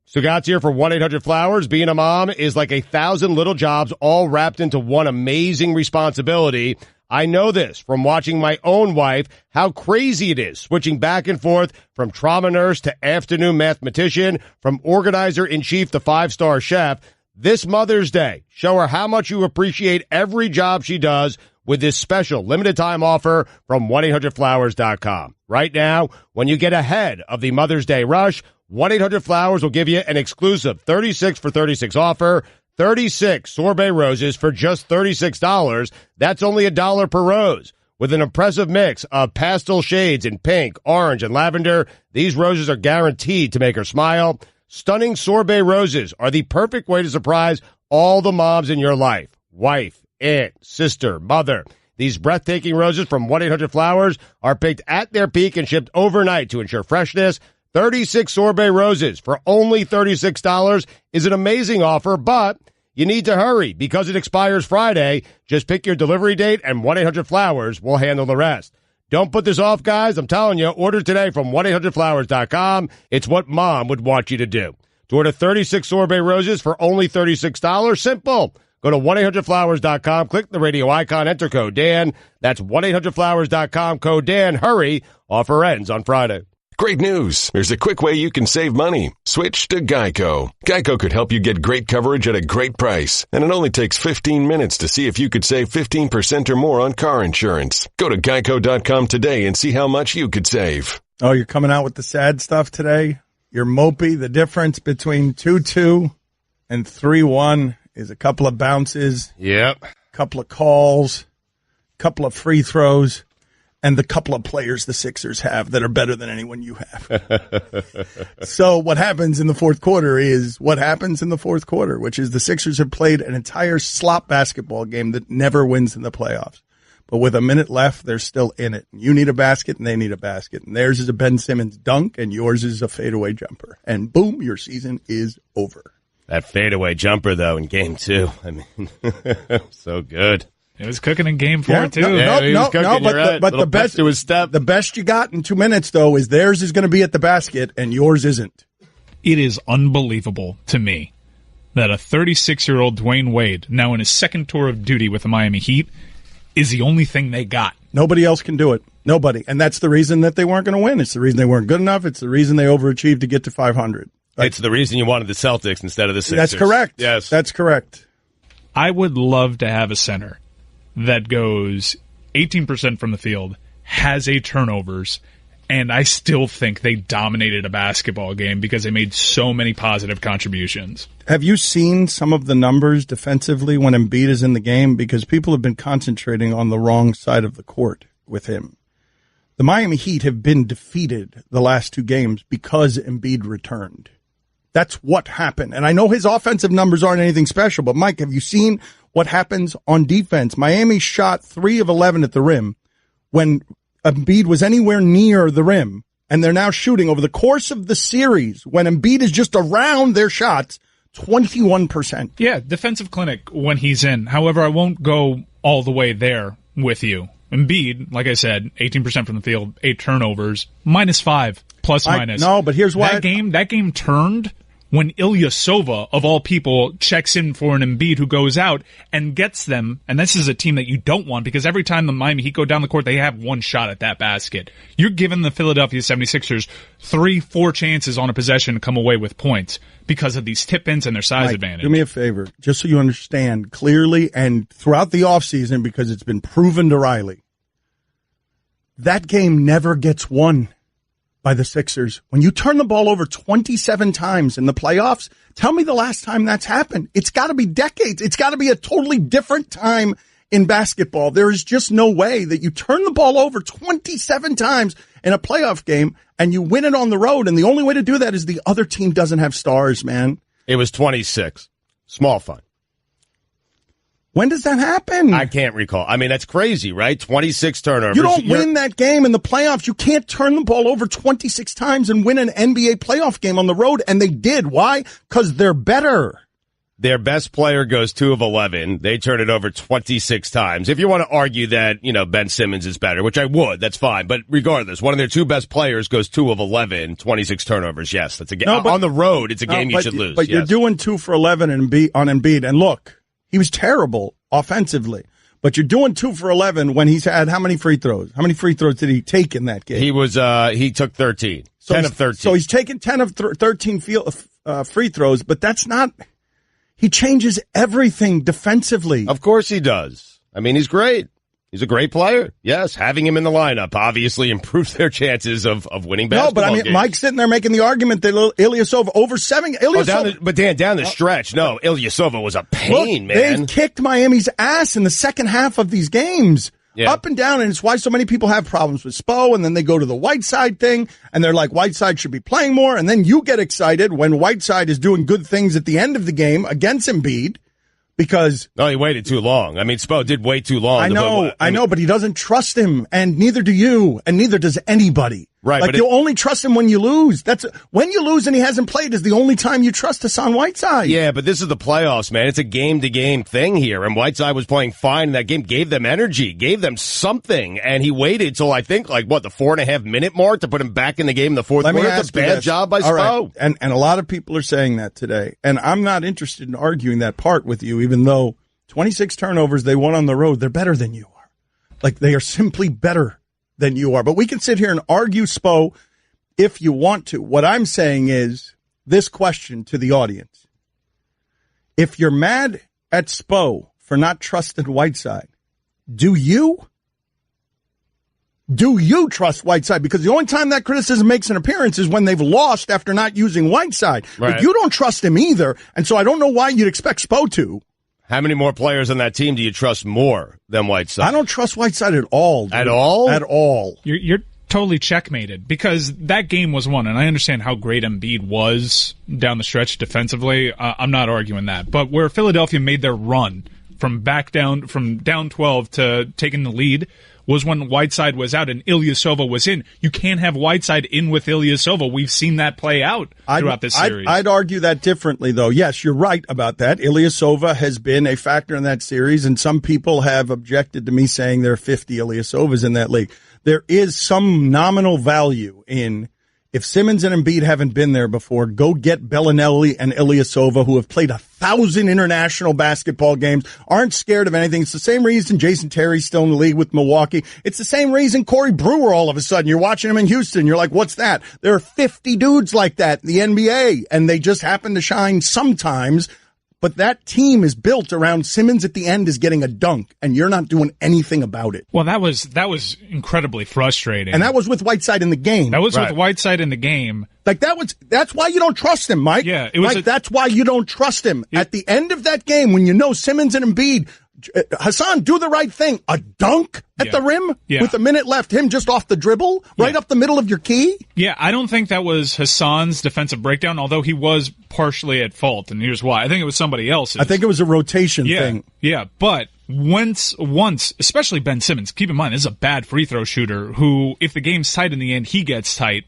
Stugotz here for 1-800-Flowers. Being a mom is like 1,000 little jobs all wrapped into one amazing responsibility. I know this from watching my own wife, how crazy it is, switching back and forth from trauma nurse to afternoon mathematician, from organizer-in-chief to five-star chef. This Mother's Day, show her how much you appreciate every job she does with this special limited-time offer from 1-800-Flowers.com. Right now, when you get ahead of the Mother's Day rush, 1-800-Flowers will give you an exclusive 36 for 36 offer, 36 sorbet roses for just $36. That's only $1 per rose. With an impressive mix of pastel shades in pink, orange, and lavender, these roses are guaranteed to make her smile. Stunning sorbet roses are the perfect way to surprise all the moms in your life. Wife, aunt, sister, mother. These breathtaking roses from 1-800-Flowers are picked at their peak and shipped overnight to ensure freshness. 36 sorbet roses for only $36 is an amazing offer, but you need to hurry because it expires Friday. Just pick your delivery date and 1-800-Flowers will handle the rest. Don't put this off, guys. I'm telling you, order today from 1-800-Flowers.com. It's what mom would want you to do. To order 36 sorbet roses for only $36, simple. Go to 1-800-Flowers.com, click the radio icon, enter code Dan. That's 1-800-Flowers.com, code Dan. Hurry. Offer ends on Friday. Great news. There's a quick way you can save money. Switch to Geico. Geico could help you get great coverage at a great price. And it only takes 15 minutes to see if you could save 15% or more on car insurance. Go to geico.com today and see how much you could save. Oh, you're coming out with the sad stuff today? You're mopey. The difference between 2-2 and 3-1 is a couple of bounces. Yep. A couple of calls, a couple of free throws. And the couple of players the Sixers have that are better than anyone you have. So what happens in the fourth quarter is what happens in the fourth quarter, which is the Sixers have played an entire slop basketball game that never wins in the playoffs. But with a minute left, they're still in it. You need a basket, and they need a basket. And theirs is a Ben Simmons dunk, and yours is a fadeaway jumper. And boom, your season is over. That fadeaway jumper, though, in Game 2. I mean, so good. It was cooking in Game 4, too. But the best you got in 2 minutes, though, is theirs is going to be at the basket and yours isn't. It is unbelievable to me that a 36-year-old Dwayne Wade, now in his second tour of duty with the Miami Heat, is the only thing they got. Nobody else can do it. Nobody. And that's the reason that they weren't going to win. It's the reason they weren't good enough. It's the reason they overachieved to get to 500. It's the reason you wanted the Celtics instead of the Sixers. That's correct. Yes. That's correct. I would love to have a center that goes 18% from the field, has 8 turnovers, and I still think they dominated a basketball game because they made so many positive contributions. Have you seen some of the numbers defensively when Embiid is in the game? Because people have been concentrating on the wrong side of the court with him. The Miami Heat have been defeated the last 2 games because Embiid returned. That's what happened. And I know his offensive numbers aren't anything special, but Mike, have you seen what happens on defense? Miami shot 3 of 11 at the rim when Embiid was anywhere near the rim, and they're now shooting over the course of the series when Embiid is just around their shots, 21%. Yeah, defensive clinic when he's in. However, I won't go all the way there with you. Embiid, like I said, 18% from the field, 8 turnovers, -5, plus minus. No, but here's why. That game turned when Ilyasova, of all people, checks in for an Embiid who goes out and gets them, and this is a team that you don't want because every time the Miami Heat go down the court, they have one shot at that basket. You're giving the Philadelphia 76ers 3-4 chances on a possession to come away with points because of these tip-ins and their size advantage. Do me a favor, just so you understand clearly and throughout the offseason, because it's been proven to Riley, that game never gets won by the Sixers. When you turn the ball over 27 times in the playoffs, tell me the last time that's happened. It's got to be decades. It's got to be a totally different time in basketball. There is just no way that you turn the ball over 27 times in a playoff game and you win it on the road. And the only way to do that is the other team doesn't have stars, man. It was 26. Small fun. When does that happen? I can't recall. I mean, that's crazy, right? 26 turnovers. You don't win that game in the playoffs. You can't turn the ball over 26 times and win an NBA playoff game on the road, and they did. Why? Because they're better. Their best player goes 2 of 11. They turn it over 26 times. If you want to argue that, Ben Simmons is better, which I would, that's fine. But regardless, one of their 2 best players goes 2 of 11, 26 turnovers. Yes, that's a game. On the road, it's a game you should lose. But you're doing 2 for 11 on Embiid. And look, he was terrible offensively. But you're doing 2 for 11 when he's had how many free throws? How many free throws did he take in that game? He took 13. 10 of 13. So he's taken 10 of 13 free throws, but that's not... He changes everything defensively. Of course he does. I mean, he's great. He's a great player. Yes, having him in the lineup obviously improves their chances of winning basketball games. Mike's sitting there making the argument that Ilyasova over 7. Down the stretch, no, Ilyasova was a pain, man. They kicked Miami's ass in the second half of these games. Yeah. Up and down, and it's why so many people have problems with Spo, and then they go to the Whiteside thing, and they're like, Whiteside should be playing more, and then you get excited when Whiteside is doing good things at the end of the game against Embiid, because... No, he waited too long. I mean, Spo did wait too long. I know, but he doesn't trust him, and neither do you, and neither does anybody. Right, like, you only trust him when you lose. When you lose and he hasn't played is the only time you trust Hassan Whiteside. Yeah, but this is the playoffs, man. It's a game-to-game thing here, and Whiteside was playing fine in that game, gave them energy, gave them something, and he waited till I think, the 4.5 minute mark to put him back in the game in the fourth quarter. It's a bad job by Spo. Right. And a lot of people are saying that today, and I'm not interested in arguing that part with you, even though 26 turnovers they won on the road, they're better than you are. They are simply better than you are. But we can sit here and argue Spo if you want to. What I'm saying is this question to the audience. If you're mad at Spo for not trusting Whiteside, do you trust Whiteside? Because the only time that criticism makes an appearance is when they've lost after not using Whiteside. Right. But you don't trust him either, and so I don't know why you'd expect Spo to. How many more players on that team do you trust more than Whiteside? I don't trust Whiteside at all. Dude. At all? At all. You're totally checkmated because that game was won, and I understand how great Embiid was down the stretch defensively. I'm not arguing that. But where Philadelphia made their run from down 12 to taking the lead was when Whiteside was out and Ilyasova was in. You can't have Whiteside in with Ilyasova. We've seen that play out throughout this series. I'd argue that differently, though. Yes, you're right about that. Ilyasova has been a factor in that series, and some people have objected to me saying there are 50 Ilyasovas in that league. There is some nominal value in, if Simmons and Embiid haven't been there before, go get Bellinelli and Ilyasova, who have played 1,000 international basketball games, aren't scared of anything. It's the same reason Jason Terry's still in the league with Milwaukee. It's the same reason Corey Brewer, all of a sudden, you're watching him in Houston. You're like, what's that? There are 50 dudes like that in the NBA, and they just happen to shine sometimes. But that team is built around Simmons at the end is getting a dunk, and you're not doing anything about it. Well, that was incredibly frustrating. And that was with Whiteside in the game. That was with Whiteside in the game. That's why you don't trust him, Mike. Yeah, that's why you don't trust him. At the end of that game, when you know Simmons and Embiid, Hassan, do the right thing. A dunk at the rim with a minute left. Him just off the dribble, right up the middle of your key. Yeah, I don't think that was Hassan's defensive breakdown, although he was partially at fault, and here's why. I think it was somebody else's. I think it was a rotation thing. Yeah, but once, especially Ben Simmons, keep in mind, this is a bad free throw shooter who, if the game's tight in the end, he gets tight.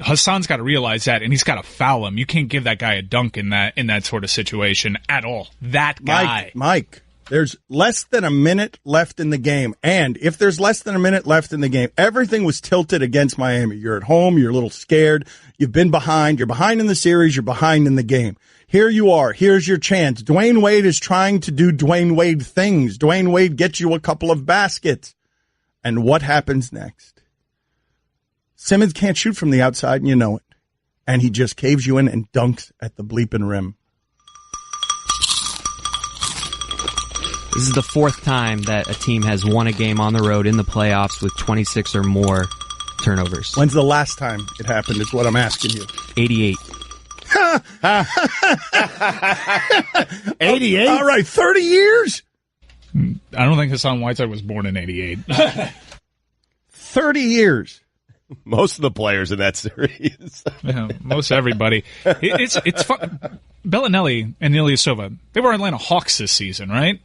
Hassan's got to realize that, and he's got to foul him. You can't give that guy a dunk in that sort of situation at all. That guy. Mike. There's less than a minute left in the game. And if there's less than a minute left in the game, everything was tilted against Miami. You're at home. You're a little scared. You've been behind. You're behind in the series. You're behind in the game. Here you are. Here's your chance. Dwayne Wade is trying to do Dwayne Wade things. Dwayne Wade gets you a couple of baskets. And what happens next? Simmons can't shoot from the outside, and you know it. And he just caves you in and dunks at the bleeping rim. This is the 4th time that a team has won a game on the road in the playoffs with 26 or more turnovers. When's the last time it happened is what I'm asking you. 88. 88? All right, 30 years? I don't think Hassan Whiteside was born in 88. 30 years. Most of the players in that series. Yeah, most everybody. It's fun. Bellinelli and Ilyasova, they were Atlanta Hawks this season, right?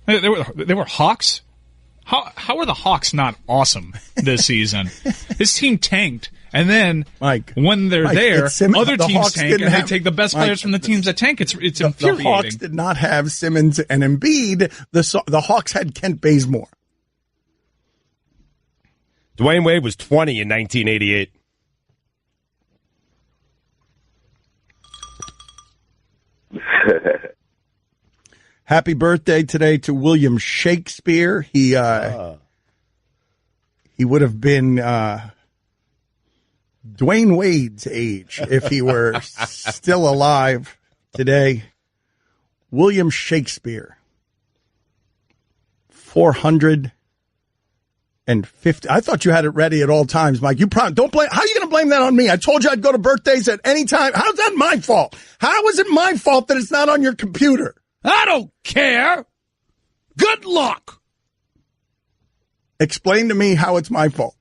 They were Hawks? How are the Hawks not awesome this season? This team tanked And then, Mike, when they're there, other the teams Hawks tank, and they take the best players from the teams that tank. It's infuriating. The Hawks did not have Simmons and Embiid. The Hawks had Kent Bazemore. Dwayne Wade was 20 in 1988. Happy birthday today to William Shakespeare. He would have been Dwayne Wade's age if he were still alive today. William Shakespeare. 450. I thought you had it ready at all times, Mike. Don't blame. How are you going to blame that on me? I told you I'd go to birthdays at any time. How's that my fault? How is it my fault that it's not on your computer? I don't care. Good luck. Explain to me how it's my fault.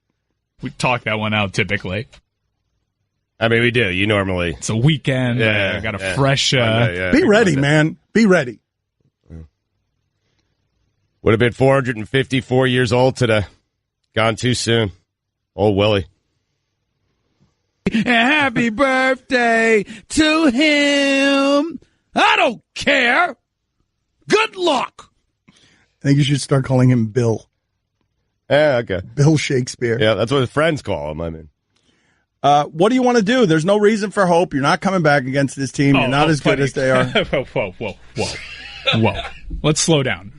We talk that one out typically. I mean, we do. You normally. It's a weekend. Got a fresh. Be ready, man. Be ready. Would have been 454 years old today. Gone too soon. Old Willie. Happy birthday to him. I don't care. Good luck. I think you should start calling him Bill. Yeah, okay. Bill Shakespeare. Yeah, that's what his friends call him, I mean. What do you want to do? There's no reason for hope. You're not coming back against this team. You're not as good as they are. Whoa. Let's slow down.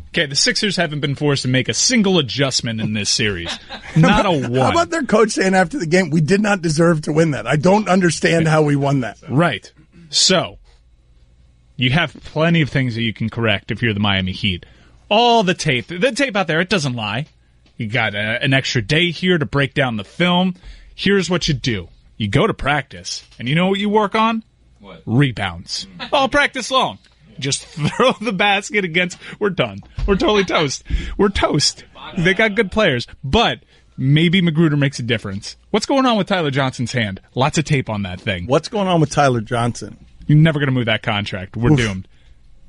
Okay, the Sixers haven't been forced to make a single adjustment in this series. Not a one. How about their coach saying after the game, we did not deserve to win that? I don't understand how we won that. Right. So, you have plenty of things that you can correct if you're the Miami Heat. All the tape out there, it doesn't lie. You got an extra day here to break down the film. Here's what you do. You go to practice, and you know what you work on? What? Rebounds. All practice long. Just throw the basket against. We're done. We're totally toast. We're toast. They got good players, but maybe Magruder makes a difference. What's going on with Tyler Johnson's hand? Lots of tape on that thing. What's going on with Tyler Johnson? You're never going to move that contract. We're doomed.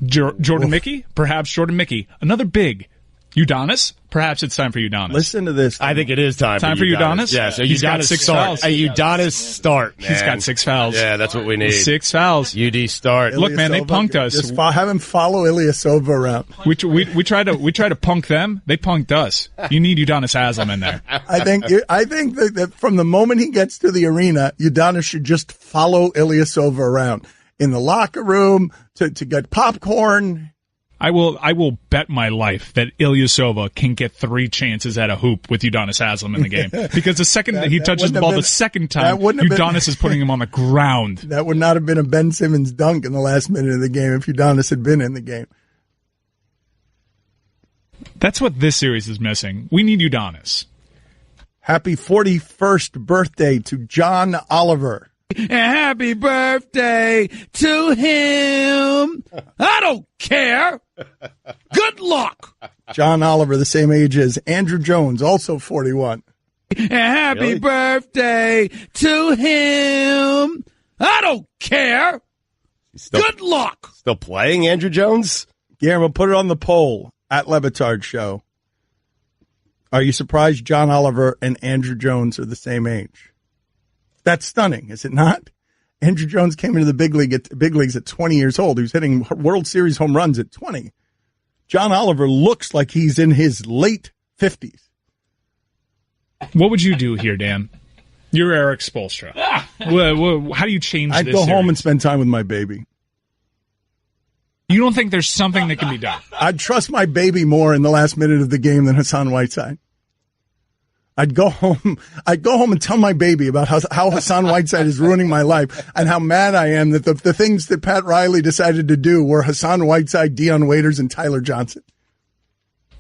Jordan Mickey? Perhaps Jordan Mickey. Another big. Udonis? Perhaps it's time for Udonis. Listen to this. I think it is time for Udonis. Yes, he's got 6 fouls. A Udonis start, man. He's got 6 fouls. Yeah, that's what we need. 6 fouls. UD start. Look, man, they punked us. Just have him follow Ilyasova around. We tried to punk them. They punked us. You need Udonis Haslem in there. I think that from the moment he gets to the arena, Udonis should just follow Ilyasova around in the locker room to get popcorn. I will bet my life that Ilyasova can get 3 chances at a hoop with Udonis Haslem in the game. Because the second that he touches the ball the second time, Udonis is putting him on the ground. That would not have been a Ben Simmons dunk in the last minute of the game if Udonis had been in the game. That's what this series is missing. We need Udonis. Happy 41st birthday to John Oliver. Happy birthday to him. I don't care. Good luck. John Oliver, the same age as Andrew Jones, also 41. Happy birthday to him. I don't care. Good luck. Still playing Andrew Jones? Guillermo, put it on the poll at Le Batard Show. Are you surprised John Oliver and Andrew Jones are the same age? That's stunning, is it not? Andrew Jones came into the big leagues at 20 years old. He was hitting World Series home runs at 20. John Oliver looks like he's in his late 50s. What would you do here, Dan? You're Eric Spoelstra. How do you change this? I'd go home and spend time with my baby. You don't think there's something that can be done? I'd trust my baby more in the last minute of the game than Hassan Whiteside. I'd go home and tell my baby about how Hassan Whiteside is ruining my life and how mad I am that the things that Pat Riley decided to do were Hassan Whiteside, Dion Waiters, and Tyler Johnson.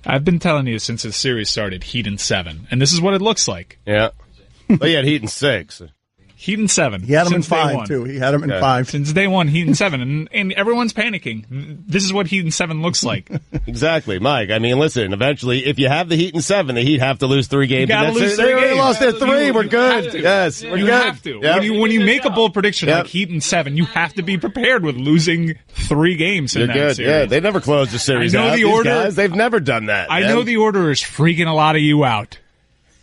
I've been telling you since the series started, Heat in 7, and this is what it looks like. Yeah. Well, you had Heat in 6. Heat in 7. He had him in 5, too. He had him in 5. Since day one, Heat in 7. And everyone's panicking. This is what Heat in 7 looks like. Exactly, Mike. I mean, listen, eventually, if you have the Heat in 7, the Heat have to lose 3 games. You gotta lose 3 games. They lost their 3. We're good. Yes, we're you good. Have to. Yep. When you make a bold prediction like Heat in 7, you have to be prepared with losing 3 games in that series. Yeah, they never closed the series out. These guys, they've never done that. I know the order is freaking a lot of you out.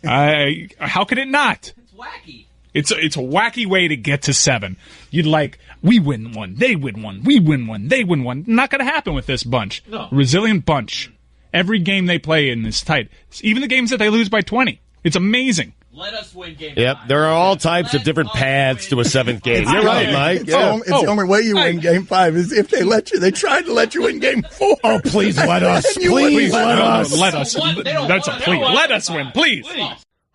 How could it not? wacky. It's a wacky way to get to 7. You'd like, we win one, they win one, we win one, they win one. Not going to happen with this bunch. No. Resilient bunch. Every game they play in is tight. Even the games that they lose by 20. It's amazing. Let us win game 5. There are all types of different paths to a 7th game. You're right, Mike. It's the only way you win game 5 is if they let you. They tried to let you win game 4. Oh, please let us. Please let us. Let us. That's a plea. Let us win, please.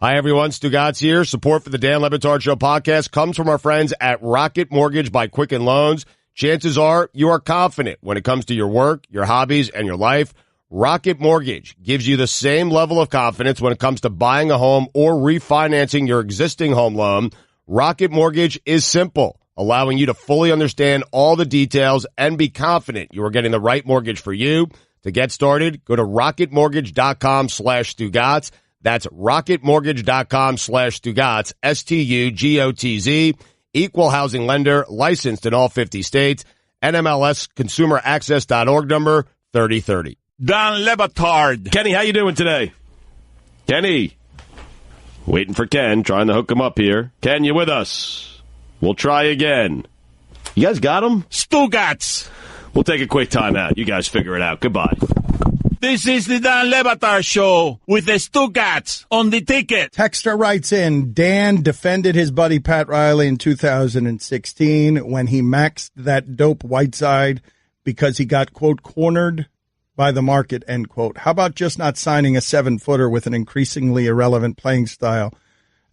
Hi, everyone. Stugotz here. Support for the Dan Le Batard Show podcast comes from our friends at Rocket Mortgage by Quicken Loans. Chances are you are confident when it comes to your work, your hobbies, and your life. Rocket Mortgage gives you the same level of confidence when it comes to buying a home or refinancing your existing home loan. Rocket Mortgage is simple, allowing you to fully understand all the details and be confident you are getting the right mortgage for you. To get started, go to rocketmortgage.com/Stugotz. That's rocketmortgage.com/Stugotz, STUGOTZ, equal housing lender, licensed in all 50 states, NMLS consumeraccess.org number 3030. Dan Le Batard. Kenny, how you doing today? Kenny. Waiting for Ken, trying to hook him up here. Ken, you with us? We'll try again. You guys got him? Stugotz. We'll take a quick time out. You guys figure it out. Goodbye. This is the Dan Le Batard Show with the Stugotz on the ticket. Texter writes in, Dan defended his buddy Pat Riley in 2016 when he maxed that dope Whiteside because he got, quote, cornered by the market, end quote. How about just not signing a 7-footer with an increasingly irrelevant playing style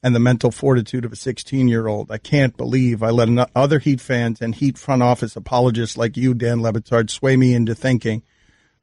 and the mental fortitude of a 16-year-old? I can't believe I let other Heat fans and Heat front office apologists like you, Dan Le Batard, sway me into thinking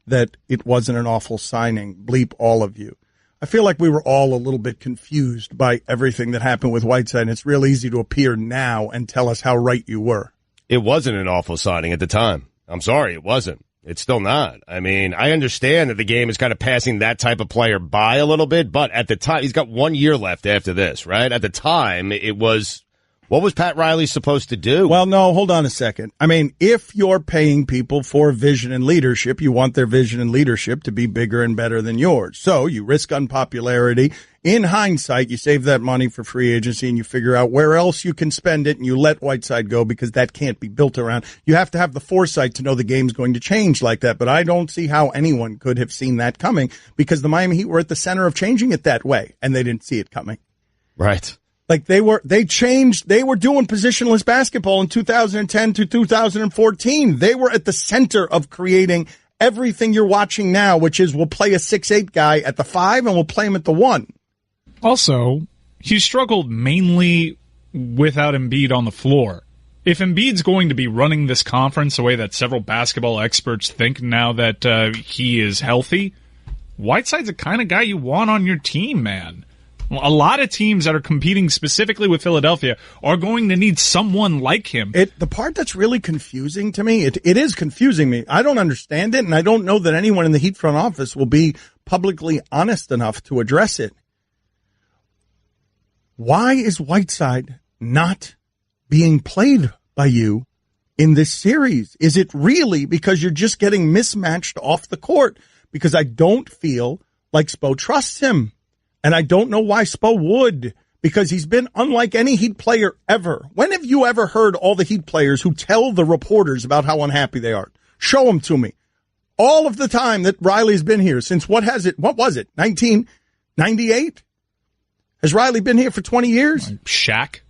that it wasn't an awful signing. Bleep all of you. I feel like we were all a little bit confused by everything that happened with Whiteside, and it's real easy to appear now and tell us how right you were. It wasn't an awful signing at the time. I'm sorry, it wasn't. It's still not. I mean, I understand that the game is kind of passing that type of player by a little bit, but at the time, he's got 1 year left after this, right? At the time, it was, what was Pat Riley supposed to do? Well, no, hold on a second. I mean, if you're paying people for vision and leadership, you want their vision and leadership to be bigger and better than yours. So you risk unpopularity. In hindsight, you save that money for free agency and you figure out where else you can spend it and you let Whiteside go because that can't be built around. You have to have the foresight to know the game's going to change like that, but I don't see how anyone could have seen that coming because the Miami Heat were at the center of changing it that way and they didn't see it coming. Right. Like they were doing positionless basketball in 2010 to 2014. They were at the center of creating everything you're watching now, which is we'll play a 6'8" guy at the 5 and we'll play him at the 1. Also, he struggled mainly without Embiid on the floor. If Embiid's going to be running this conference the way that several basketball experts think now that he is healthy, Whiteside's the kind of guy you want on your team, man. A lot of teams that are competing specifically with Philadelphia are going to need someone like him. The part that's really confusing to me, it is confusing me. I don't understand it, and I don't know that anyone in the Heat front office will be publicly honest enough to address it. Why is Whiteside not being played by you in this series? Is it really because you're just getting mismatched off the court? Because I don't feel like Spo trusts him. And I don't know why Spo would, because he's been unlike any Heat player ever. When have you ever heard all the Heat players who tell the reporters about how unhappy they are? Show them to me. All of the time that Riley's been here since what was it, 1998? Has Riley been here for 20 years? Shaq.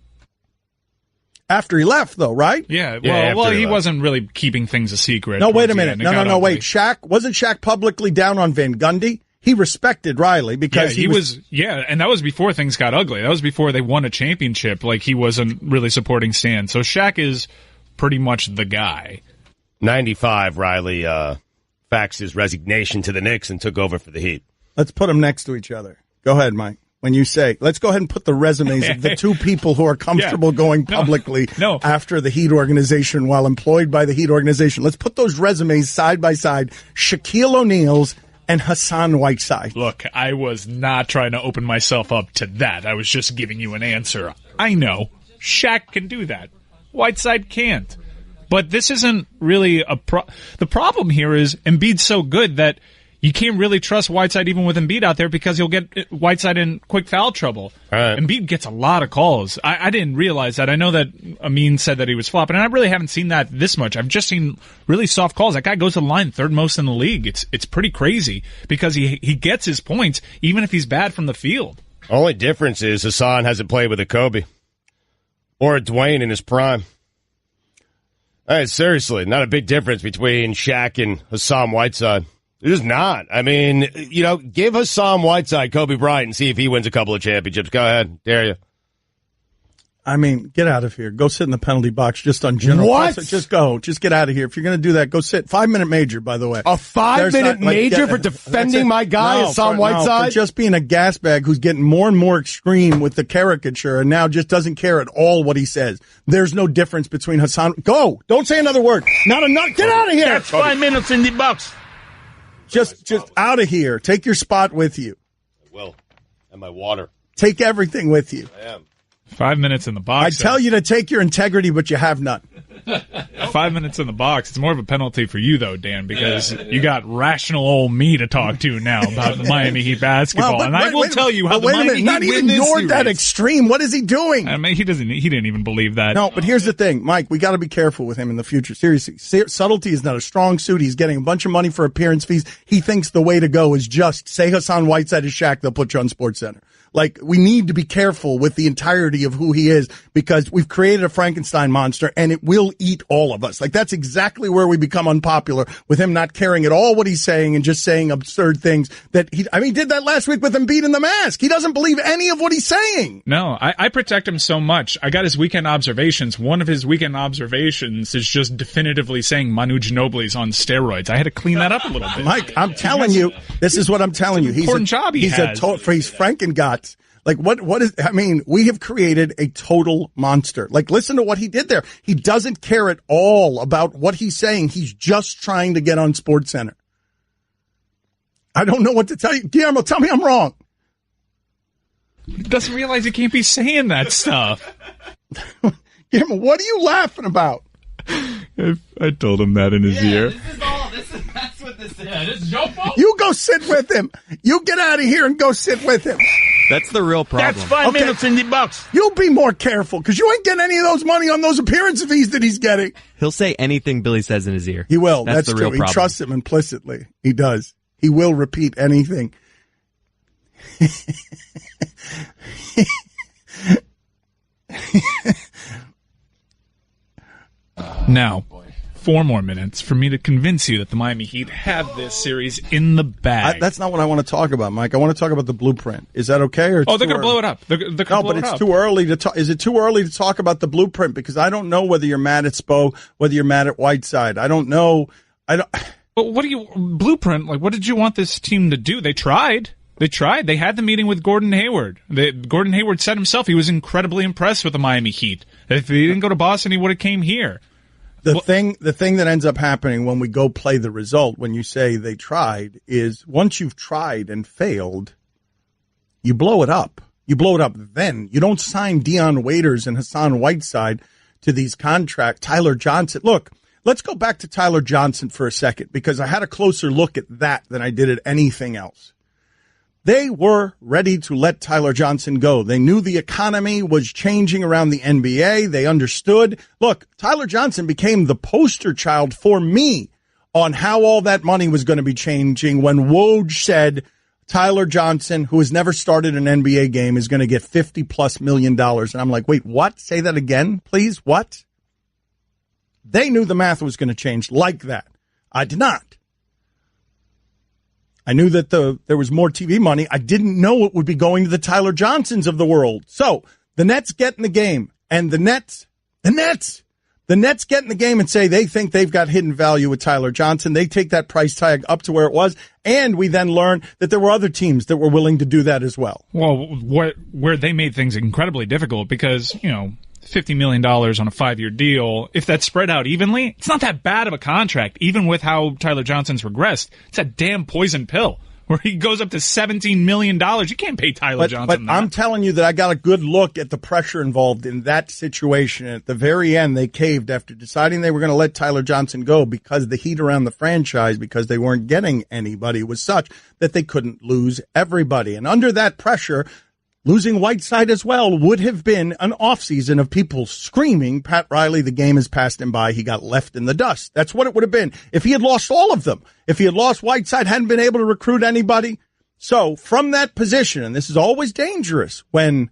After he left, though, right? Yeah, well, he wasn't really keeping things a secret. No, wait a minute. No, wait. Wasn't Shaq publicly down on Van Gundy? He respected Riley because he was, and that was before things got ugly. That was before they won a championship. Like, he wasn't really supporting Stan. So Shaq is pretty much the guy. 95, Riley faxed his resignation to the Knicks and took over for the Heat. Let's put them next to each other. Go ahead, Mike. When you say, let's go ahead and put the resumes of the two people who are comfortable going publicly after the Heat organization while employed by the Heat organization. Let's put those resumes side by side. Shaquille O'Neal's and Hassan Whiteside. Look, I was not trying to open myself up to that. I was just giving you an answer. I know. Shaq can do that. Whiteside can't. But this isn't really the problem here is Embiid's so good that you can't really trust Whiteside even with Embiid out there because you'll get Whiteside in quick foul trouble. Right. Embiid gets a lot of calls. I didn't realize that. I know that Amin said that he was flopping, and I really haven't seen that this much. I've just seen really soft calls. That guy goes to the line third most in the league. It's pretty crazy because he gets his points even if he's bad from the field. Only difference is Hassan hasn't played with a Kobe or a Dwayne in his prime. Hey, seriously, not a big difference between Shaq and Hassan Whiteside. There's not. I mean, give Hassan Whiteside Kobe Bryant and see if he wins a couple of championships. Go ahead. Dare you. I mean, get out of here. Go sit in the penalty box just on general. What? Just go. Just get out of here. If you're going to do that, go sit. 5-minute major, by the way. A 5-minute major for defending my guy, Hassan Whiteside? For just being a gas bag who's getting more and more extreme with the caricature and now just doesn't care at all what he says. There's no difference between Hassan. Go. Don't say another word. Not enough. Get out of here. That's 5 minutes in the box. Just out of here. Take your spot with you. I will. And my water. Take everything with you. I am. 5 minutes in the box. I tell you to take your integrity, but you have none. 5 minutes in the box. It's more of a penalty for you, though, Dan, because you got rational old me to talk to now about the Miami Heat basketball. Well, and I will tell you how the Miami Heat not even ignored that extreme. What is he doing? I mean, he didn't even believe that. No, but here's the thing, Mike. We got to be careful with him in the future. Seriously, subtlety is not a strong suit. He's getting a bunch of money for appearance fees. He thinks the way to go is just say Hassan Whiteside is Shaq. They'll put you on SportsCenter. Like, we need to be careful with the entirety of who he is because we've created a Frankenstein monster and it will eat all of us. Like, that's exactly where we become unpopular with him not caring at all what he's saying and just saying absurd things that he did that last week with Embiid in the mask. He doesn't believe any of what he's saying. No, I protect him so much. I got his weekend observations. One of his weekend observations is just definitively saying Manu Ginobili's on steroids. I had to clean that up a little bit. Mike, I'm telling you, this is what I'm telling you. He's Franken-Gotts. Like, what is, I mean, we have created a total monster. Like, listen to what he did there. He doesn't care at all about what he's saying. He's just trying to get on SportsCenter. I don't know what to tell you. Guillermo, tell me I'm wrong. He doesn't realize he can't be saying that stuff. Guillermo, what are you laughing about? I told him that in his ear. That's what this is. Yeah, this is your fault. You go sit with him. You get out of here and go sit with him. That's the real problem. That's 5 minutes in the box. You be more careful because you ain't getting any of those money on those appearance fees that he's getting. He'll say anything Billy says in his ear. He will. That's the true. real problem. He trusts him implicitly. He does. He will repeat anything. Now, 4 more minutes for me to convince you that the Miami Heat have this series in the bag. That's not what I want to talk about, Mike. I want to talk about the blueprint. Is that okay? Or they're going to blow it up. They're going to blow but it it's up. too early to talk. Is it too early to talk about the blueprint? Because I don't know whether you're mad at Spo, whether you're mad at Whiteside. I don't know. But what do you blueprint? Like, what did you want this team to do? They tried. They had the meeting with Gordon Hayward. Gordon Hayward said himself he was incredibly impressed with the Miami Heat. If he didn't go to Boston, he would have came here. The thing that ends up happening when we go play the result, when you say they tried, is once you've tried and failed, you blow it up. You blow it up then. You don't sign Dion Waiters and Hassan Whiteside to these contracts. Tyler Johnson. Look, let's go back to Tyler Johnson for a second because I had a closer look at that than I did at anything else. They were ready to let Tyler Johnson go. They knew the economy was changing around the NBA. They understood. Look, Tyler Johnson became the poster child for me on how all that money was going to be changing when Woj said Tyler Johnson, who has never started an NBA game, is going to get $50+ million. And I'm like, wait, what? Say that again, please. What? They knew the math was going to change like that. I did not. I knew that there was more TV money. I didn't know it would be going to the Tyler Johnsons of the world. So the Nets get in the game, and the Nets get in the game and say they think they've got hidden value with Tyler Johnson. They take that price tag up to where it was, and we then learn that there were other teams that were willing to do that as well. Well, where they made things incredibly difficult because, $50 million on a 5-year deal, if that's spread out evenly, it's not that bad of a contract, even with how Tyler Johnson's regressed. It's a damn poison pill where he goes up to $17 million. You can't pay Tyler Johnson But I'm telling you that I got a good look at the pressure involved in that situation. At the very end, they caved after deciding they were going to let Tyler Johnson go because the heat around the franchise, because they weren't getting anybody, was such that they couldn't lose everybody. And under that pressure, losing Whiteside as well would have been an offseason of people screaming, Pat Riley, the game has passed him by. He got left in the dust. That's what it would have been if he had lost all of them. If he had lost Whiteside, hadn't been able to recruit anybody. So from that position, and this is always dangerous when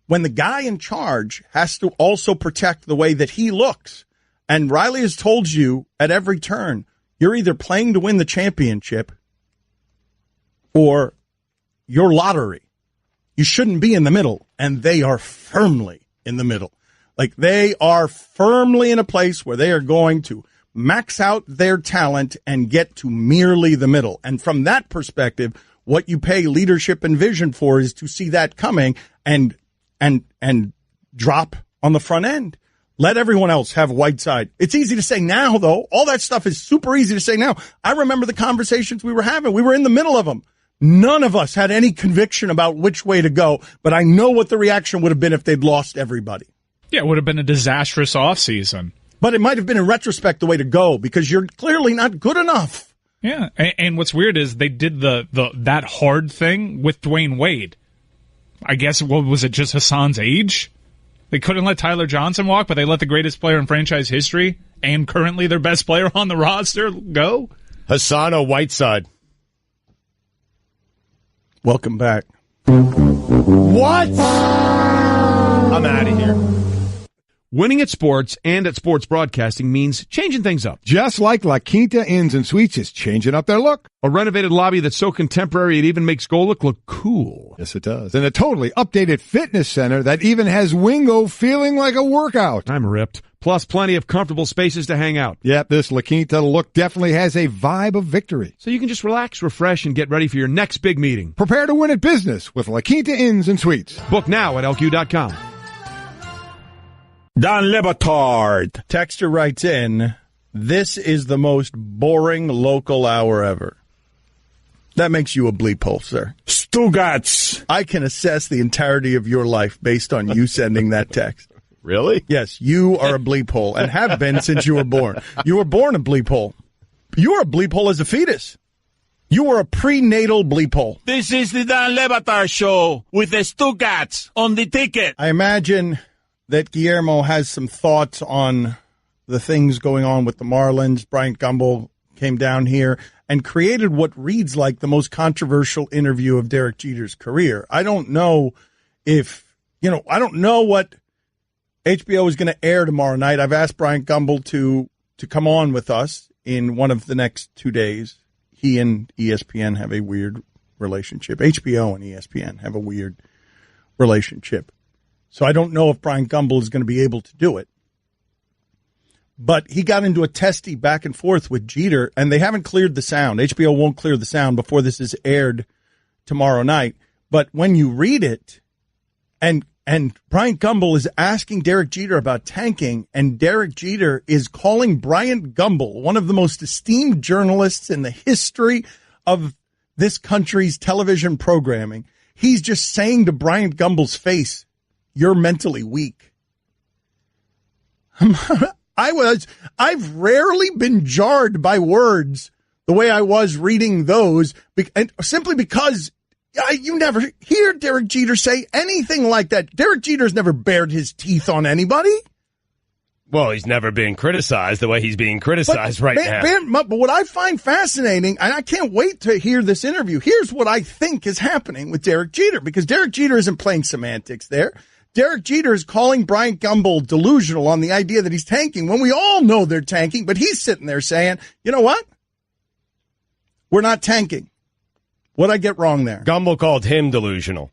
the guy in charge has to also protect the way that he looks. And Riley has told you at every turn, you're either playing to win the championship or your lottery. You shouldn't be in the middle, and they are firmly in the middle. Like, they are firmly in a place where they are going to max out their talent and get to merely the middle. And from that perspective, what you pay leadership and vision for is to see that coming and drop on the front end. Let everyone else have Whiteside. It's easy to say now, though. All that stuff is super easy to say now. I remember the conversations we were having. We were in the middle of them. None of us had any conviction about which way to go, but I know what the reaction would have been if they'd lost everybody. Yeah, it would have been a disastrous offseason. But it might have been, in retrospect, the way to go, because you're clearly not good enough. Yeah, and what's weird is they did that hard thing with Dwayne Wade. I guess, what was it, just Hassan's age? They couldn't let Tyler Johnson walk, but they let the greatest player in franchise history, and currently their best player on the roster, go? Hassan Whiteside. Welcome back. What? I'm out of here. Winning at sports and at sports broadcasting means changing things up. Just like La Quinta Inns and Suites is changing up their look. A renovated lobby that's so contemporary it even makes Goluk look cool. Yes, it does. And a totally updated fitness center that even has Wingo feeling like a workout. I'm ripped. Plus plenty of comfortable spaces to hang out. Yep, this La Quinta look definitely has a vibe of victory. So you can just relax, refresh, and get ready for your next big meeting. Prepare to win at business with La Quinta Inns and Suites. Book now at LQ.com. Don Le Batard. Texter writes in, this is the most boring local hour ever. That makes you a bleep hole, sir. Stugotz. I can assess the entirety of your life based on you sending that text. Really? Yes, you are a bleep hole and have been since you were born. You were born a bleep hole. You were a bleep hole as a fetus. You were a prenatal bleep hole. This is the Don Le Batard Show with the Stugotz on the ticket. I imagine that Guillermo has some thoughts on the things going on with the Marlins. Bryant Gumbel came down here and created what reads like the most controversial interview of Derek Jeter's career. I don't know I don't know what HBO is going to air tomorrow night. I've asked Bryant Gumbel to come on with us in one of the next 2 days. He and ESPN have a weird relationship. HBO and ESPN have a weird relationship. So I don't know if Bryant Gumbel is going to be able to do it. But he got into a testy back and forth with Jeter, and they haven't cleared the sound. HBO won't clear the sound before this is aired tomorrow night. But when you read it, and Bryant Gumbel is asking Derek Jeter about tanking, and Derek Jeter is calling Bryant Gumbel one of the most esteemed journalists in the history of this country's television programming. He's just saying to Bryant Gumbel's face, "You're mentally weak." I've rarely been jarred by words the way I was reading those, and simply because you never hear Derek Jeter say anything like that. Derek Jeter's never bared his teeth on anybody. Well, he's never been criticized the way he's being criticized now. But what I find fascinating, and I can't wait to hear this interview, here's what I think is happening with Derek Jeter, because Derek Jeter isn't playing semantics there. Derek Jeter is calling Bryant Gumbel delusional on the idea that he's tanking when we all know they're tanking, but he's sitting there saying, you know what? We're not tanking. What'd I get wrong there? Gumbel called him delusional.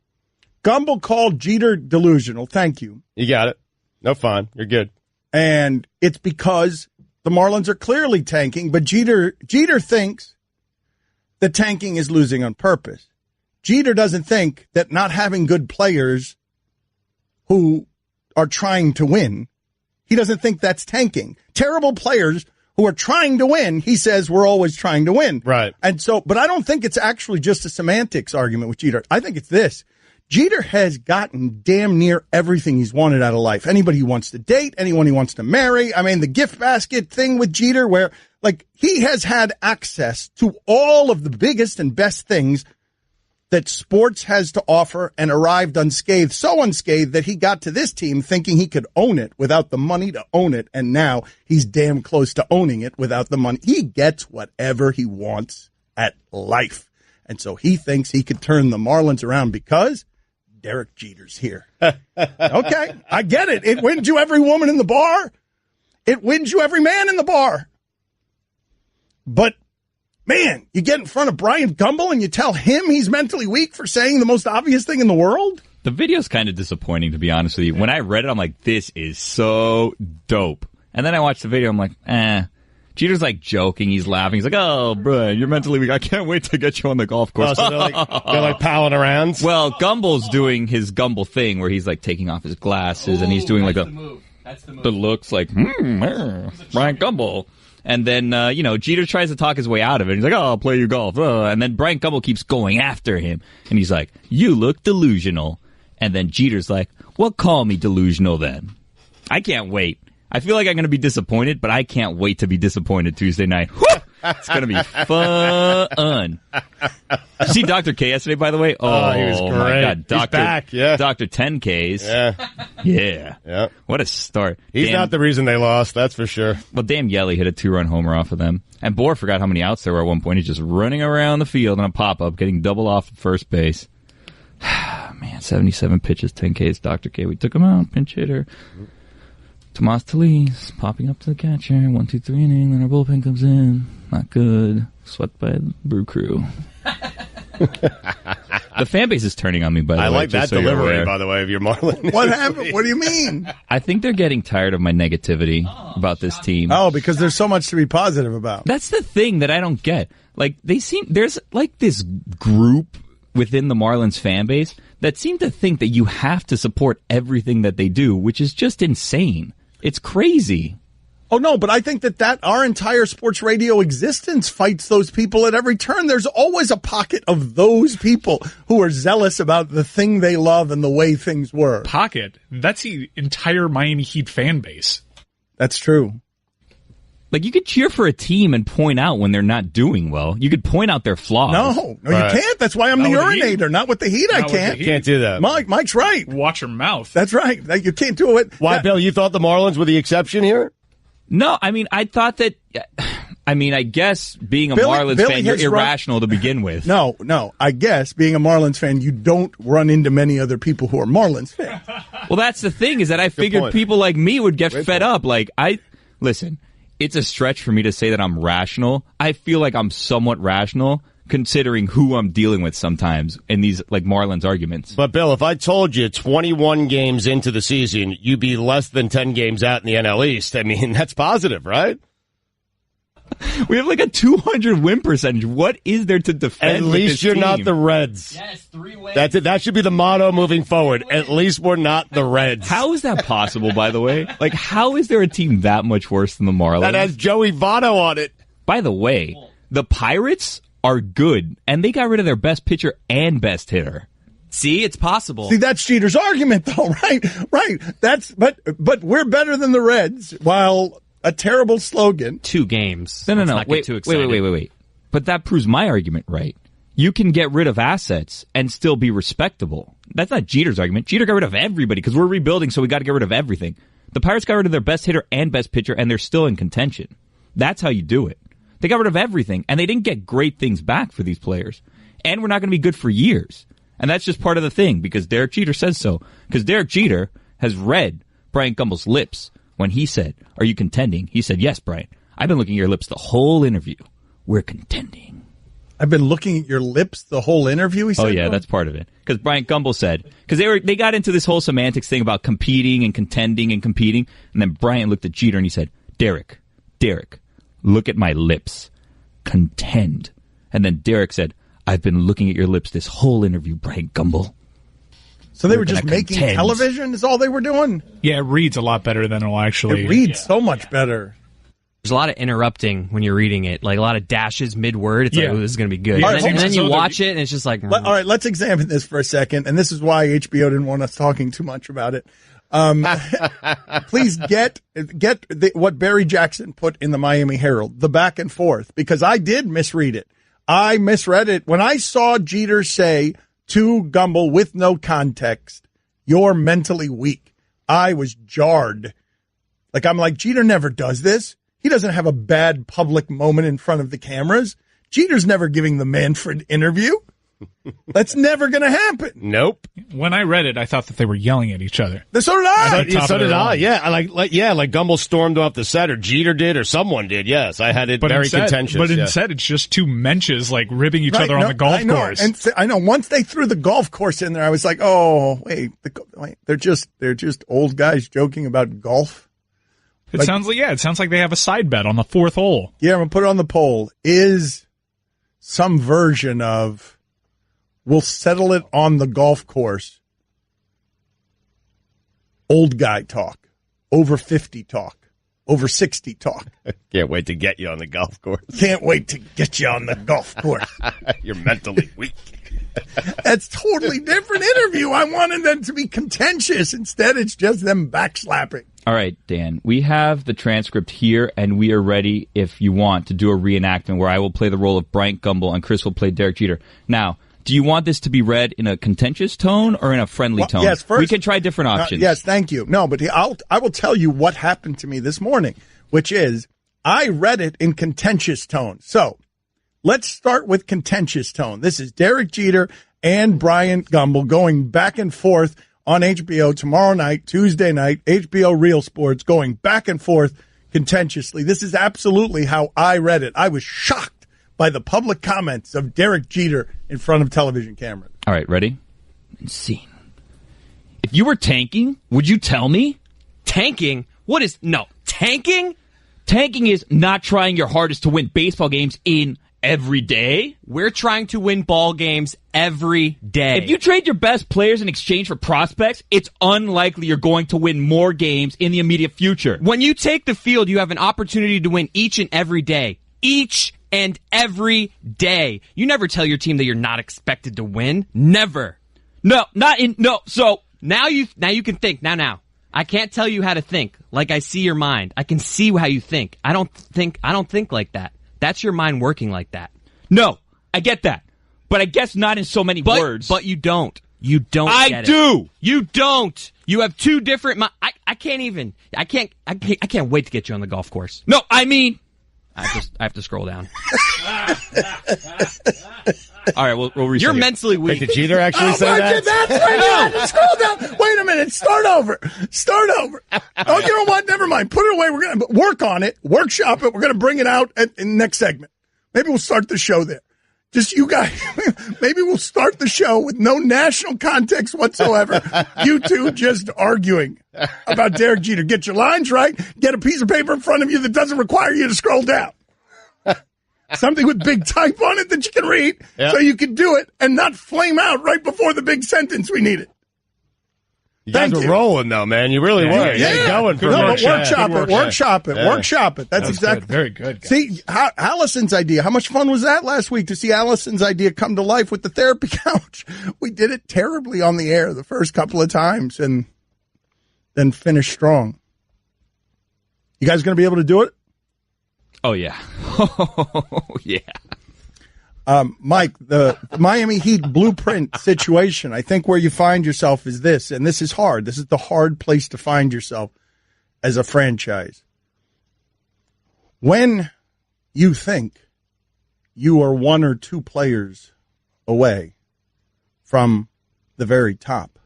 Gumbel called Jeter delusional. Thank you. You got it. No, fine. You're good. And it's because the Marlins are clearly tanking, but Jeter thinks that tanking is losing on purpose. Jeter doesn't think that not having good players who are trying to win, he doesn't think that's tanking. Terrible players who are trying to win, he says we're always trying to win. Right. And so, but I don't think it's actually just a semantics argument with Jeter. I think it's this. Jeter has gotten damn near everything he's wanted out of life. Anybody he wants to date, anyone he wants to marry. I mean, the gift basket thing with Jeter where, like, he has had access to all of the biggest and best things that sports has to offer and arrived unscathed, so unscathed that he got to this team thinking he could own it without the money to own it, and now he's damn close to owning it without the money. He gets whatever he wants at life, and so he thinks he could turn the Marlins around because Derek Jeter's here. Okay, I get it. It wins you every woman in the bar. It wins you every man in the bar. But man, you get in front of Brian Gumbel and you tell him he's mentally weak for saying the most obvious thing in the world? The video's kind of disappointing, to be honest with you. When I read it, I'm like, this is so dope. And then I watched the video, I'm like, Jeter's like joking, he's laughing. He's like, oh, bro, you're mentally weak. I can't wait to get you on the golf course. Oh, so they're like palling around? Well, Gumbel's doing his Gumbel thing where he's like taking off his glasses and he's doing like the looks like, Brian Gumbel. And then, Jeter tries to talk his way out of it. He's like, oh, I'll play you golf. And then Brian Gumbel keeps going after him. And he's like, you look delusional. And then Jeter's like, well, call me delusional then. I can't wait. I feel like I'm going to be disappointed, but I can't wait to be disappointed Tuesday night. It's going to be fun. Did you see Dr. K yesterday, by the way? Oh, he was great. My God. He's back, yeah. Dr. 10Ks. Yeah. What a start. He's not the reason they lost, that's for sure. Well, Dan Yelly hit a 2-run homer off of them. And Bohr forgot how many outs there were at one point. He's just running around the field on a pop-up, getting double off at first base. Man, 77 pitches, 10 Ks, Dr. K. We took him out, pinch hitter. Tomas Talis popping up to the catcher. 1-2-3 inning. Then our bullpen comes in. Not good. Swept by the Brew Crew. The fan base is turning on me, by the way. I like that delivery, by the way, of your Marlin. What happened? What do you mean? I think they're getting tired of my negativity about this team. Oh, because there's so much to be positive about. That's the thing that I don't get. Like, there's like this group within the Marlins fan base that seem to think that you have to support everything that they do, which is just insane. It's crazy. Oh, no, but I think that our entire sports radio existence fights those people at every turn. There's always a pocket of those people who are zealous about the thing they love and the way things were. Pocket? That's the entire Miami Heat fan base. That's true. Like, you could cheer for a team and point out when they're not doing well. You could point out their flaws. No, you can't. That's why I'm the urinator. Not with the Heat, I can't. Can't do that. Mike's right. Watch your mouth. That's right. You can't do it. Why, Bill, you thought the Marlins were the exception here? No, I mean, I thought that... I mean, I guess being a Marlins fan, you're irrational to begin with. No. I guess being a Marlins fan, you don't run into many other people who are Marlins fans. Well, that's the thing, is that I figured people like me would get fed up. Like, listen, it's a stretch for me to say that I'm rational. I feel like I'm somewhat rational, considering who I'm dealing with sometimes in these, like, Marlins arguments. But, Bill, if I told you 21 games into the season, you'd be less than 10 games out in the NL East, I mean, that's positive, right? We have like a 200 win percentage. What is there to defend? At least you're not the Reds. Yes, 3 wins. That's it. That should be the motto moving forward. At least we're not the Reds. How is that possible, by the way? Like, how is there a team that much worse than the Marlins? That has Joey Votto on it. By the way, the Pirates are good, and they got rid of their best pitcher and best hitter. See, it's possible. See, that's Jeter's argument, though, right? Right. But we're better than the Reds, while a terrible slogan. 2 games. No. Not Wait. But that proves my argument right. You can get rid of assets and still be respectable. That's not Jeter's argument. Jeter got rid of everybody because we're rebuilding, so we got to get rid of everything. The Pirates got rid of their best hitter and best pitcher, and they're still in contention. That's how you do it. They got rid of everything, and they didn't get great things back for these players. And we're not going to be good for years. And that's just part of the thing, because Derek Jeter says so. Because Derek Jeter has read Brian Gumbel's lips when he said, "Are you contending?" He said, "Yes, Brian. I've been looking at your lips the whole interview. We're contending." I've been looking at your lips the whole interview, he said? Oh, yeah, that's part of it. Because Brian Gumbel said, because they got into this whole semantics thing about competing and contending and competing. And then Brian looked at Jeter and he said, Derek, look at my lips. Contend. And then Derek said, "I've been looking at your lips this whole interview, Brian Gumbel." So they were just making television is all they were doing? Yeah, it reads a lot better than it'll actually. It reads so much better. There's a lot of interrupting when you're reading it, like a lot of dashes mid-word. It's like, oh, this is going to be good. Yeah, And then you watch it, and it's just like... All right, let's examine this for a second, and this is why HBO didn't want us talking too much about it. Please get what Barry Jackson put in the Miami Herald, the back and forth, because I did misread it. I misread it. When I saw Jeter say to Gumbel with no context, "You're mentally weak," I was jarred. I'm like, Jeter never does this. He doesn't have a bad public moment in front of the cameras. Jeter's never giving the Manfred interview. That's never going to happen. Nope. When I read it, I thought that they were yelling at each other. So did I. So did I. Yeah, like Gumbel stormed off the set, or Jeter did, or someone did. Yes, I had it very contentious. But instead, it's just two menches ribbing each other on the golf course. And I know. Once they threw the golf course in there, I was like, oh wait, they're just old guys joking about golf. It sounds like they have a side bet on the fourth hole. Yeah, I'm gonna put it on the poll. Is some version of we'll settle it on the golf course. Old guy talk, over 50 talk, over 60 talk. Can't wait to get you on the golf course. Can't wait to get you on the golf course. You're mentally weak. That's totally different interview. I wanted them to be contentious. Instead, it's just them backslapping. All right, Dan, we have the transcript here, and we are ready, if you want, to do a reenactment where I will play the role of Bryant Gumbel and Chris will play Derek Jeter. Now, do you want this to be read in a contentious tone or in a friendly tone? Yes, first, we can try different options. Yes, thank you. No, but I will tell you what happened to me this morning, which is I read it in contentious tone. So let's start with contentious tone. This is Derek Jeter and Bryant Gumbel going back and forth on HBO tomorrow night, Tuesday night, HBO Real Sports, going back and forth contentiously. This is absolutely how I read it. I was shocked by the public comments of Derek Jeter in front of television cameras. All right, ready? Scene. If you were tanking, would you tell me? Tanking? Tanking? Tanking is not trying your hardest to win baseball games in every day. We're trying to win ball games every day. If you trade your best players in exchange for prospects, it's unlikely you're going to win more games in the immediate future. When you take the field, you have an opportunity to win each and every day. Each and every day. You never tell your team that you're not expected to win. Never. No. So now you can think. Now. I can't tell you how to think. Like I see your mind. I can see how you think. I don't think like that. That's your mind working like that. No, I get that. But I guess not in so many words. But you don't. You don't I get do. It. You don't. You have two different I can't wait to get you on the golf course. No, I mean, I have to scroll down. All right, we'll reset. You're mentally weak. Did Jeter actually say that? Scroll down. Wait a minute. Start over. Oh, you know what? Never mind. Put it away. We're going to work on it, workshop it. We're going to bring it out in the next segment. Maybe we'll start the show there. Just you guys. Maybe we'll start the show with no national context whatsoever. You two just arguing about Derek Jeter. Get your lines right. Get a piece of paper in front of you that doesn't require you to scroll down. Something with big type on it that you can read, so you can do it and not flame out right before the big sentence we needed. You guys were rolling, though, man. You really were. Yeah. Going for workshop it. That's exactly good. Very good. Guys. See, Allison's idea. How much fun was that last week to see Allison's idea come to life with the therapy couch? We did it terribly on the air the first couple of times and then finished strong. You guys going to be able to do it? Oh, yeah. Oh, yeah. Mike, the Miami Heat blueprint situation, I think where you find yourself is this, and this is hard. This is the hard place to find yourself as a franchise. When you think you are one or two players away from the very top,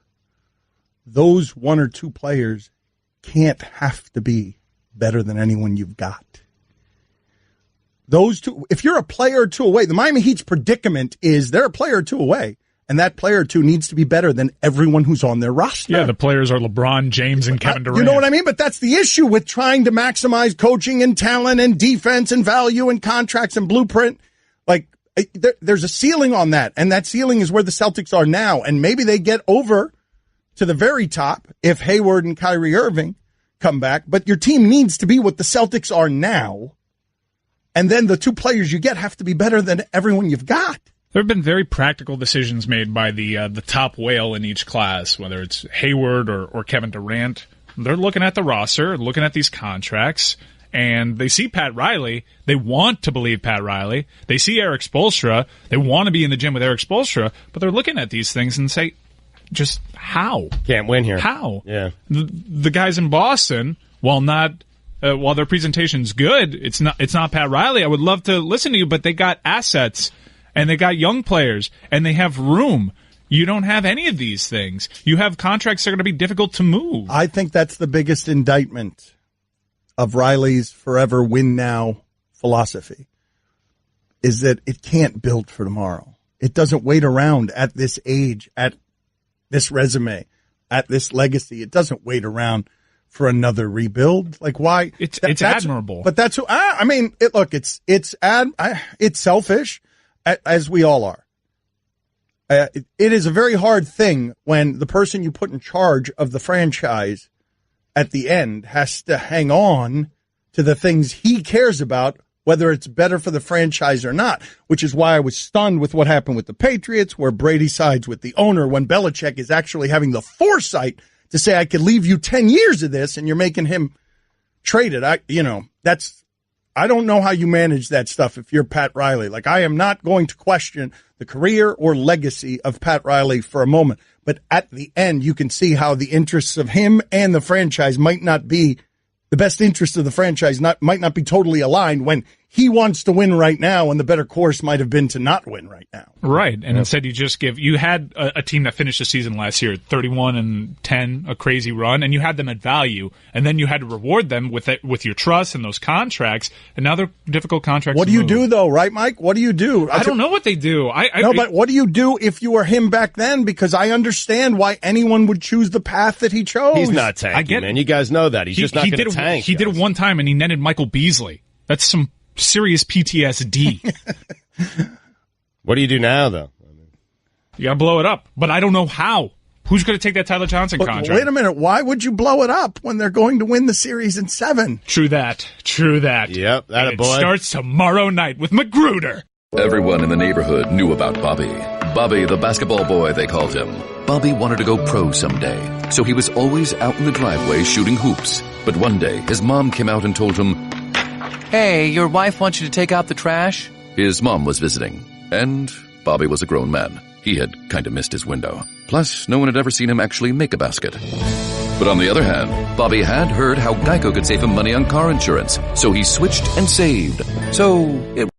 those one or two players can't have to be better than anyone you've got. Those two, if you're a player or two away, the Miami Heat's predicament is they're a player or two away, and that player or two needs to be better than everyone who's on their roster. Yeah, the players are LeBron James and Kevin Durant. You know what I mean? But that's the issue with trying to maximize coaching and talent and defense and value and contracts and blueprint. Like, there's a ceiling on that, and that ceiling is where the Celtics are now, and maybe they get over to the very top if Hayward and Kyrie Irving come back, but your team needs to be what the Celtics are now. And then the two players you get have to be better than everyone you've got. There have been very practical decisions made by the top whale in each class, whether it's Hayward or Kevin Durant. They're looking at the roster, looking at these contracts, and they see Pat Riley. They want to believe Pat Riley. They see Eric Spoelstra. They want to be in the gym with Eric Spoelstra, but they're looking at these things and say, just how? Can't win here. How? Yeah. The guys in Boston, while their presentation's good, it's not Pat Riley. I would love to listen to you, but they got assets and they got young players and they have room. You don't have any of these things. You have contracts that are going to be difficult to move. I think that's the biggest indictment of Riley's forever win now philosophy, is that it can't build for tomorrow. It doesn't wait around at this age, at this resume, at this legacy. It doesn't wait around for another rebuild. Like, why? It's admirable. But that's, I mean, it's selfish, as we all are. It is a very hard thing when the person you put in charge of the franchise at the end has to hang on to the things he cares about, whether it's better for the franchise or not, which is why I was stunned with what happened with the Patriots, where Brady sides with the owner when Belichick is actually having the foresight to say, I could leave you 10 years of this and you're making him trade it. I don't know how you manage that stuff if you're Pat Riley. Like, I am not going to question the career or legacy of Pat Riley for a moment. But at the end, you can see how the interests of him and the franchise might not be the best interest of the franchise, might not be totally aligned when he wants to win right now, and the better course might have been to not win right now. Right, and instead you had a team that finished the season last year 31-10, a crazy run, and you had them at value, and then you had to reward them with your trust and those contracts, and now they're difficult contracts. What do you do though, right, Mike? What do you do? I don't know what they do. But what do you do if you were him back then? Because I understand why anyone would choose the path that he chose. He's not tanking, man. You guys know that. He's just not going to tank. He did it one time, and he netted Michael Beasley. That's some serious PTSD. What do you do now, though? You got to blow it up, but I don't know how. Who's going to take that Tyler Johnson contract? Wait a minute. Why would you blow it up when they're going to win the series in 7? True that. Yep, that boy. It starts tomorrow night with Magruder. Everyone in the neighborhood knew about Bobby. Bobby, the basketball boy, they called him. Bobby wanted to go pro someday, so he was always out in the driveway shooting hoops. But one day, his mom came out and told him, "Hey, your wife wants you to take out the trash." His mom was visiting, and Bobby was a grown man. He had kind of missed his window. Plus, no one had ever seen him actually make a basket. But on the other hand, Bobby had heard how Geico could save him money on car insurance, so he switched and saved. So it